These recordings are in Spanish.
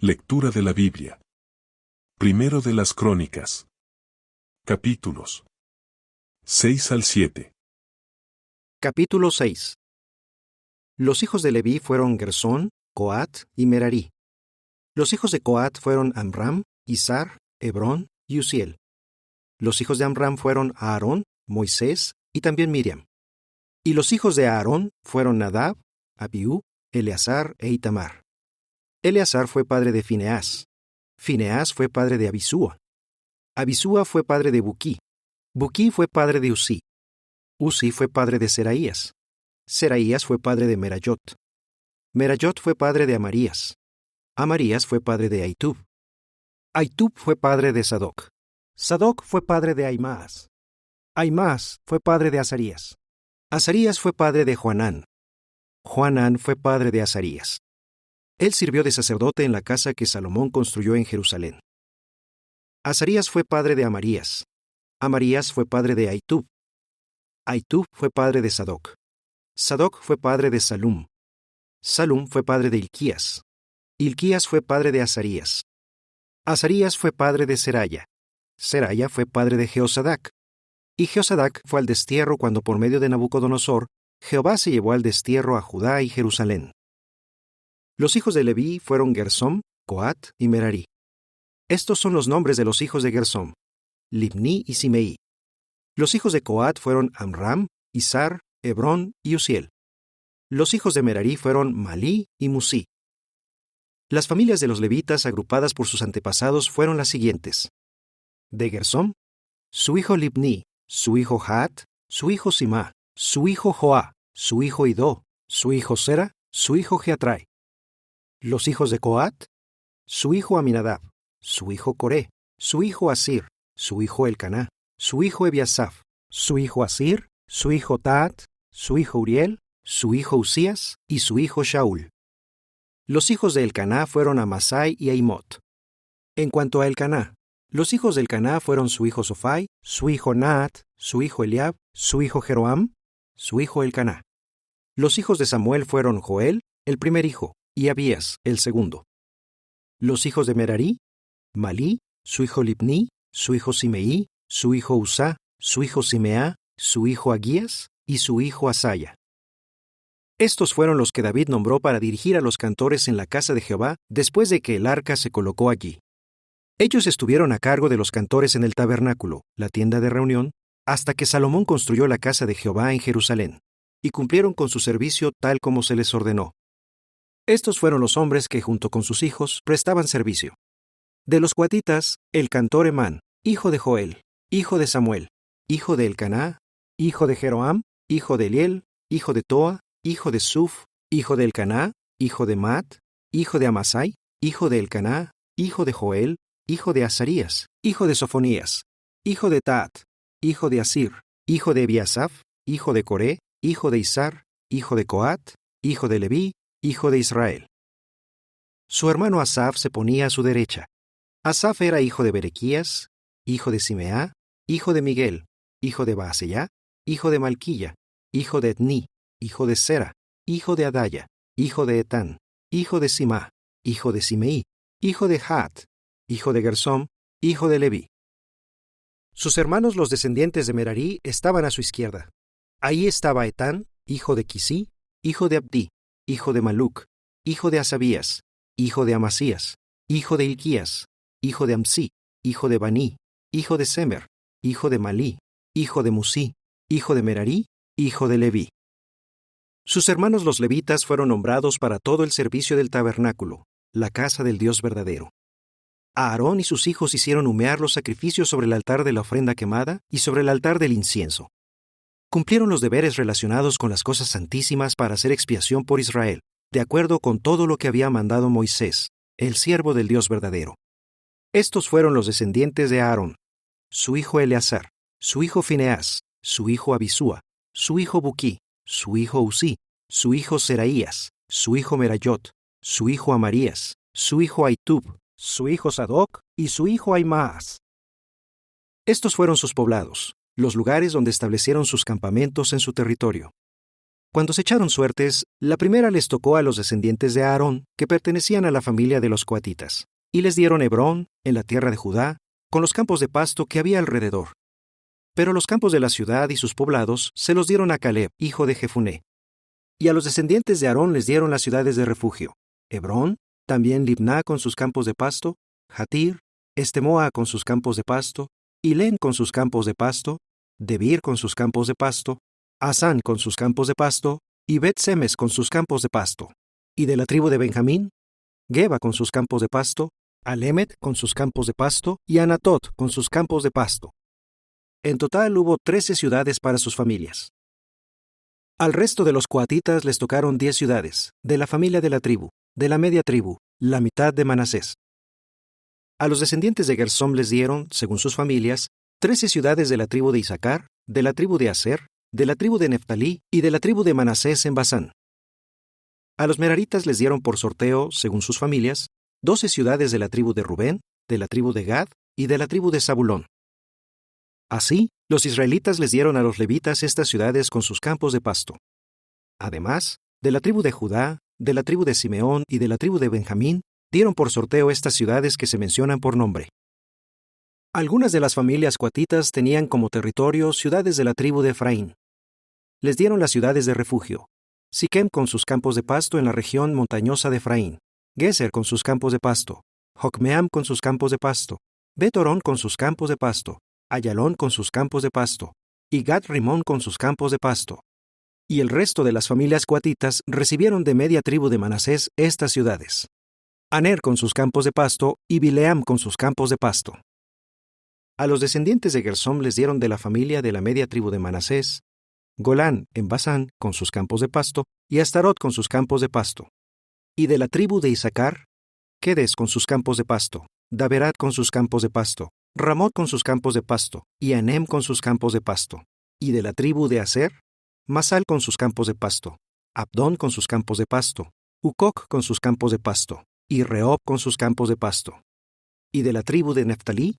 Lectura de la Biblia. Primero de las Crónicas. Capítulos 6 al 7. Capítulo 6. Los hijos de Leví fueron Gersón, Coat y Merarí. Los hijos de Coat fueron Amram, Izhar, Hebrón y Uziel. Los hijos de Amram fueron Aarón, Moisés y también Miriam. Y los hijos de Aarón fueron Nadab, Abiú, Eleazar e Itamar. Eleazar fue padre de Fineás. Fineás fue padre de Abisúa. Abisúa fue padre de Buquí. Buquí fue padre de Uzí. Uzí fue padre de Seraías. Seraías fue padre de Merayot. Merayot fue padre de Amarías. Amarías fue padre de Ahitub. Ahitub fue padre de Sadoc. Sadoc fue padre de Ahimaas. Ahimaas fue padre de Azarías. Azarías fue padre de Johanán. Johanán fue padre de Azarías. Él sirvió de sacerdote en la casa que Salomón construyó en Jerusalén. Azarías fue padre de Amarías. Amarías fue padre de Ahitub. Ahitub fue padre de Sadoc. Sadoc fue padre de Salum. Salum fue padre de Hilquías. Hilquías fue padre de Azarías. Azarías fue padre de Seraya. Seraya fue padre de Jehosadac. Y Jehosadac fue al destierro cuando por medio de Nabucodonosor, Jehová se llevó al destierro a Judá y Jerusalén. Los hijos de Leví fueron Gersón, Coat y Merarí. Estos son los nombres de los hijos de Gersón: Libní y Simeí. Los hijos de Coat fueron Amram, Izhar, Hebrón y Uziel. Los hijos de Merarí fueron Malí y Musí. Las familias de los levitas agrupadas por sus antepasados fueron las siguientes: de Gersón, su hijo Libní, su hijo Jaat, su hijo Simá, su hijo Joá, su hijo Idó, su hijo Sera, su hijo Jeatrai. Los hijos de Coat, su hijo Aminadab, su hijo Coré, su hijo Asir, su hijo Elcaná, su hijo Ebiasaf, su hijo Asir, su hijo Taat, su hijo Uriel, su hijo Uzías y su hijo Shaul. Los hijos de Elcaná fueron Amasai y Ahimot. En cuanto a Elcaná, los hijos de Elcaná fueron su hijo Sofai, su hijo Naat, su hijo Eliab, su hijo Jeroam, su hijo Elcaná. Los hijos de Samuel fueron Joel, el primer hijo, y Abías, el segundo. Los hijos de Merarí, Malí, su hijo Libní, su hijo Simeí, su hijo Usá, su hijo Simeá, su hijo Agías y su hijo Asaya. Estos fueron los que David nombró para dirigir a los cantores en la casa de Jehová después de que el arca se colocó allí. Ellos estuvieron a cargo de los cantores en el tabernáculo, la tienda de reunión, hasta que Salomón construyó la casa de Jehová en Jerusalén, y cumplieron con su servicio tal como se les ordenó. Estos fueron los hombres que junto con sus hijos prestaban servicio. De los coatitas, el cantor Emán, hijo de Joel, hijo de Samuel, hijo de Elcaná, hijo de Jeroam, hijo de Eliel, hijo de Toa, hijo de Suf, hijo de Elcaná, hijo de Mat, hijo de Amasai, hijo de Elcaná, hijo de Joel, hijo de Azarías, hijo de Sofonías, hijo de Taat, hijo de Asir, hijo de Ebiasaf, hijo de Coré, hijo de Izhar, hijo de Coat, hijo de Leví, hijo de Israel. Su hermano Asaf se ponía a su derecha. Asaf era hijo de Berequías, hijo de Simeá, hijo de Miguel, hijo de Baaseyá, hijo de Malquilla, hijo de Etní, hijo de Sera, hijo de Adaya, hijo de Etán, hijo de Simá, hijo de Simeí, hijo de Jaat, hijo de Gersón, hijo de Leví. Sus hermanos los descendientes de Merarí estaban a su izquierda. Ahí estaba Etán, hijo de Quisí, hijo de Abdí, hijo de Maluc, hijo de Asabías, hijo de Amasías, hijo de Hilquías, hijo de Amsí, hijo de Baní, hijo de Semer, hijo de Malí, hijo de Musí, hijo de Merarí, hijo de Leví. Sus hermanos los levitas fueron nombrados para todo el servicio del tabernáculo, la casa del Dios verdadero. Aarón y sus hijos hicieron humear los sacrificios sobre el altar de la ofrenda quemada y sobre el altar del incienso. Cumplieron los deberes relacionados con las cosas santísimas para hacer expiación por Israel, de acuerdo con todo lo que había mandado Moisés, el siervo del Dios verdadero. Estos fueron los descendientes de Aarón: su hijo Eleazar, su hijo Fineás, su hijo Abisúa, su hijo Buquí, su hijo Uzí, su hijo Seraías, su hijo Merayot, su hijo Amarías, su hijo Ahitub, su hijo Sadoc y su hijo Ahimaas. Estos fueron sus poblados, los lugares donde establecieron sus campamentos en su territorio. Cuando se echaron suertes, la primera les tocó a los descendientes de Aarón, que pertenecían a la familia de los coatitas, y les dieron Hebrón, en la tierra de Judá, con los campos de pasto que había alrededor. Pero los campos de la ciudad y sus poblados se los dieron a Caleb, hijo de Jefuné. Y a los descendientes de Aarón les dieron las ciudades de refugio: Hebrón, también Libná con sus campos de pasto, Jatir, Estemoa con sus campos de pasto, Hilén con sus campos de pasto, Debir con sus campos de pasto, Asán con sus campos de pasto, y Bet-Semes con sus campos de pasto. Y de la tribu de Benjamín, Geba con sus campos de pasto, Alemet con sus campos de pasto, y Anatot con sus campos de pasto. En total hubo 13 ciudades para sus familias. Al resto de los coatitas les tocaron 10 ciudades, de la familia de la tribu, de la media tribu, la mitad de Manasés. A los descendientes de Gersóm les dieron, según sus familias, 13 ciudades de la tribu de Isaacar, de la tribu de Aser, de la tribu de Neftalí y de la tribu de Manasés en Basán. A los meraritas les dieron por sorteo, según sus familias, 12 ciudades de la tribu de Rubén, de la tribu de Gad y de la tribu de Zabulón. Así, los israelitas les dieron a los levitas estas ciudades con sus campos de pasto. Además, de la tribu de Judá, de la tribu de Simeón y de la tribu de Benjamín, dieron por sorteo estas ciudades que se mencionan por nombre. Algunas de las familias coatitas tenían como territorio ciudades de la tribu de Efraín. Les dieron las ciudades de refugio: Siquem con sus campos de pasto en la región montañosa de Efraín, Geser con sus campos de pasto, Jocmeam con sus campos de pasto, Bet-Orón con sus campos de pasto, Ayalón con sus campos de pasto, y Gat-Rimón con sus campos de pasto. Y el resto de las familias coatitas recibieron de media tribu de Manasés estas ciudades: Aner con sus campos de pasto y Bileam con sus campos de pasto. A los descendientes de Gersóm les dieron de la familia de la media tribu de Manasés, Golán en Basán con sus campos de pasto y Astarot con sus campos de pasto. Y de la tribu de Isaacar, Quedes con sus campos de pasto, Daberat con sus campos de pasto, Ramot con sus campos de pasto y Anem con sus campos de pasto. Y de la tribu de Aser, Masal con sus campos de pasto, Abdón con sus campos de pasto, Ucoc con sus campos de pasto y Rehob con sus campos de pasto. Y de la tribu de Neftalí,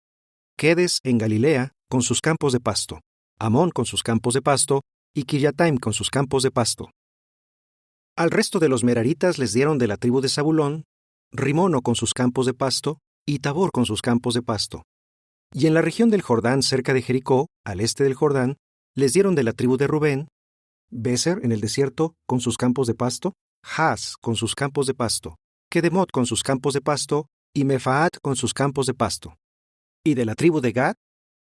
Quedes en Galilea con sus campos de pasto, Amón con sus campos de pasto y Kiriataim con sus campos de pasto. Al resto de los meraritas les dieron de la tribu de Zabulón, Rimono con sus campos de pasto y Tabor con sus campos de pasto. Y en la región del Jordán cerca de Jericó, al este del Jordán, les dieron de la tribu de Rubén, Beser en el desierto con sus campos de pasto, Jaz con sus campos de pasto, Kedemot con sus campos de pasto y Mefaat con sus campos de pasto. Y de la tribu de Gad,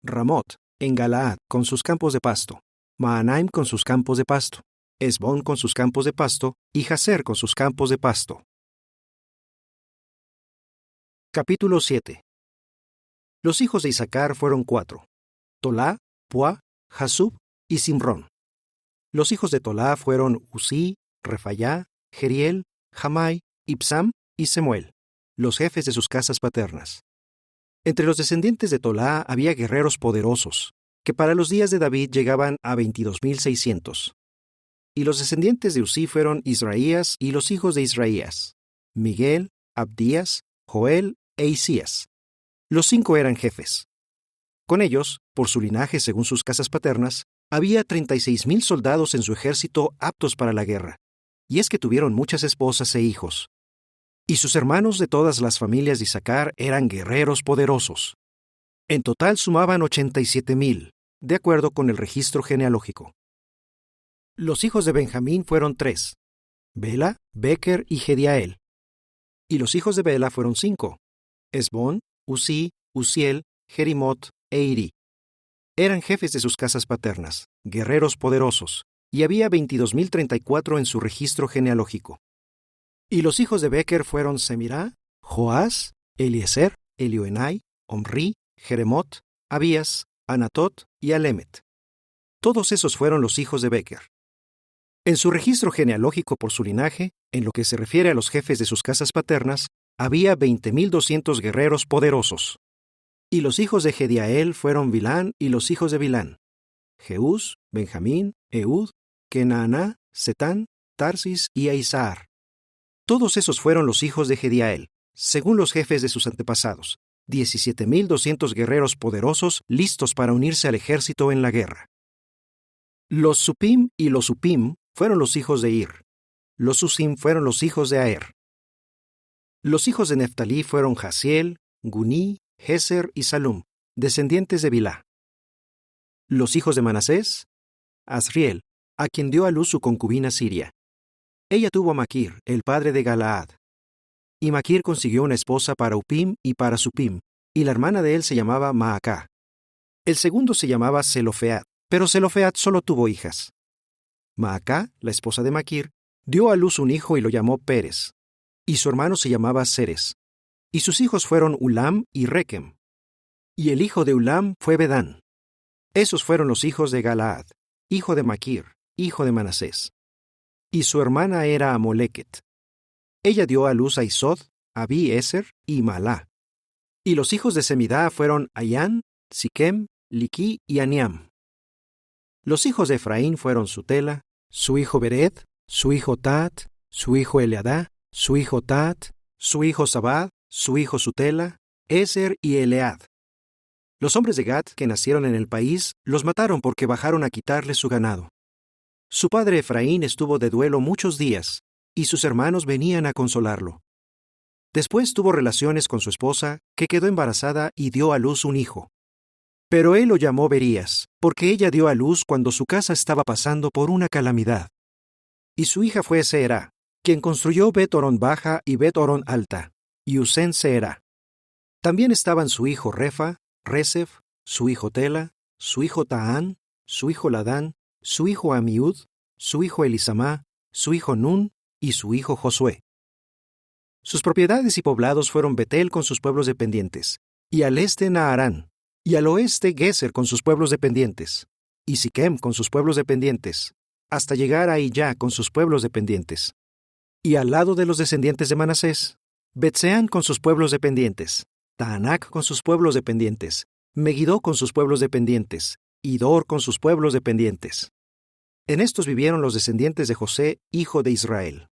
Ramot en Galaad con sus campos de pasto, Mahanaim con sus campos de pasto, Esbón con sus campos de pasto y Jazer con sus campos de pasto. Capítulo 7. Los hijos de Isaacar fueron 4: Tolá, Puá, Jasub y Simrón. Los hijos de Tolá fueron Uzí, Refayá, Jeriel, Jamai, Ibsam y Semuel, los jefes de sus casas paternas. Entre los descendientes de Tolá había guerreros poderosos, que para los días de David llegaban a 22,600. Y los descendientes de Uzí fueron Israías y los hijos de Israías: Miguel, Abdías, Joel e Isías. Los 5 eran jefes. Con ellos, por su linaje según sus casas paternas, había 36,000 soldados en su ejército aptos para la guerra, y es que tuvieron muchas esposas e hijos. Y sus hermanos de todas las familias de Isaacar eran guerreros poderosos. En total sumaban 87,000, de acuerdo con el registro genealógico. Los hijos de Benjamín fueron 3: Bela, Beker y Jediael. Y los hijos de Bela fueron 5: Esbón, Uzí, Uziel, Jerimot e Iri. Eran jefes de sus casas paternas, guerreros poderosos, y había 22,034 en su registro genealógico. Y los hijos de Beker fueron Semirá, Joás, Eliezer, Elioenai, Omri, Jeremot, Abías, Anatot y Alemet. Todos esos fueron los hijos de Beker. En su registro genealógico por su linaje, en lo que se refiere a los jefes de sus casas paternas, había 20,200 guerreros poderosos. Y los hijos de Jediael fueron Bilán y los hijos de Bilán: Jeús, Benjamín, Ehud, Kenaaná, Setán, Tarsis y Aizahar. Todos esos fueron los hijos de Jediael, según los jefes de sus antepasados, 17,200 guerreros poderosos listos para unirse al ejército en la guerra. Los Supim y los Upim fueron los hijos de Ir. Los Usim fueron los hijos de Aer. Los hijos de Neftalí fueron Jasiel, Guní, Jezer y Salum, descendientes de Bilá. Los hijos de Manasés, Asriel, a quien dio a luz su concubina Siria. Ella tuvo a Maquir, el padre de Galaad. Y Maquir consiguió una esposa para Upim y para Supim, y la hermana de él se llamaba Maacá. El segundo se llamaba Zelofead, pero Zelofead solo tuvo hijas. Maacá, la esposa de Maquir, dio a luz un hijo y lo llamó Pérez, y su hermano se llamaba Seres. Y sus hijos fueron Ulam y Rekem. Y el hijo de Ulam fue Bedán. Esos fueron los hijos de Galaad, hijo de Maquir, hijo de Manasés. Y su hermana era Amoléquet. Ella dio a luz a Isod, Abí-Eser y Malá. Y los hijos de Semidá fueron Ayán, Siquem, Liquí y Aniam. Los hijos de Efraín fueron Sutela, su hijo Bered, su hijo Taat, su hijo Eleadá, su hijo Taat, su hijo Sabad, su hijo Sutela, Eser y Elead. Los hombres de Gad que nacieron en el país los mataron porque bajaron a quitarles su ganado. Su padre Efraín estuvo de duelo muchos días, y sus hermanos venían a consolarlo. Después tuvo relaciones con su esposa, que quedó embarazada y dio a luz un hijo. Pero él lo llamó Berías, porque ella dio a luz cuando su casa estaba pasando por una calamidad. Y su hija fue Seerá, quien construyó Bet-Orón Baja y Bet-Orón Alta, y Usén Seerá. También estaban su hijo Refa, Resef, su hijo Tela, su hijo Taán, su hijo Ladán, su hijo Amiud, su hijo Elisamá, su hijo Nun y su hijo Josué. Sus propiedades y poblados fueron Betel con sus pueblos dependientes, y al este Naharán, y al oeste Geser con sus pueblos dependientes, y Siquem con sus pueblos dependientes, hasta llegar a Iyá con sus pueblos dependientes. Y al lado de los descendientes de Manasés, Betseán con sus pueblos dependientes, Taanac con sus pueblos dependientes, Megiddo con sus pueblos dependientes, y Dor con sus pueblos dependientes. En estos vivieron los descendientes de José, hijo de Israel.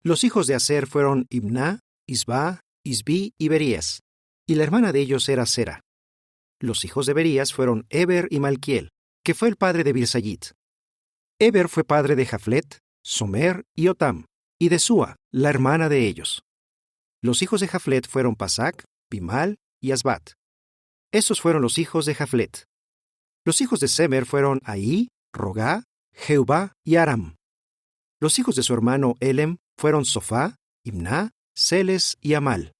Los hijos de Aser fueron Imná, Isbá, Isbí y Berías, y la hermana de ellos era Sera. Los hijos de Berías fueron Eber y Malquiel, que fue el padre de Birsayit. Eber fue padre de Jaflet, Somer y Otam, y de Súa, la hermana de ellos. Los hijos de Jaflet fueron Pasac, Pimal y Asbat. Esos fueron los hijos de Jaflet. Los hijos de Semer fueron Ahí, Rogá, Jeubá y Aram. Los hijos de su hermano Elem fueron Sofá, Imná, Seles y Amal.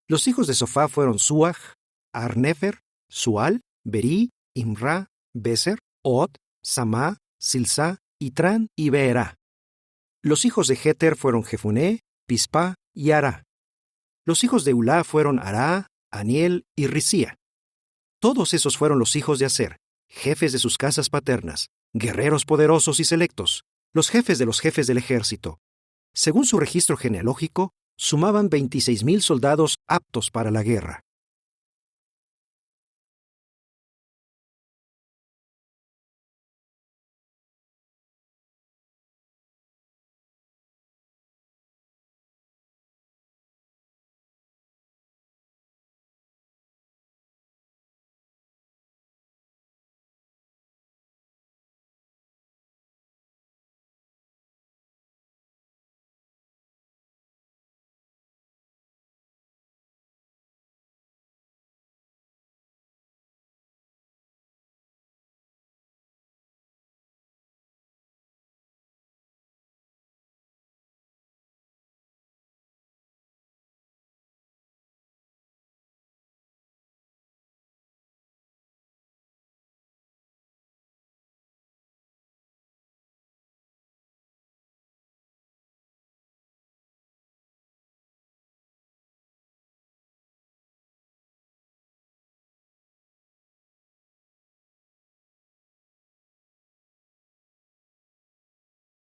Los hijos de Sofá fueron Suaj, Arnefer, Sual, Berí, Imra, Beser, Od, Samá, Silsá, Itrán y Beerá. Los hijos de Jeter fueron Jefuné, Pispa y Ará. Los hijos de Ulá fueron Ará, Aniel y Risía. Todos esos fueron los hijos de Aser, jefes de sus casas paternas, guerreros poderosos y selectos, los jefes de los jefes del ejército. Según su registro genealógico, sumaban 26,000 soldados aptos para la guerra.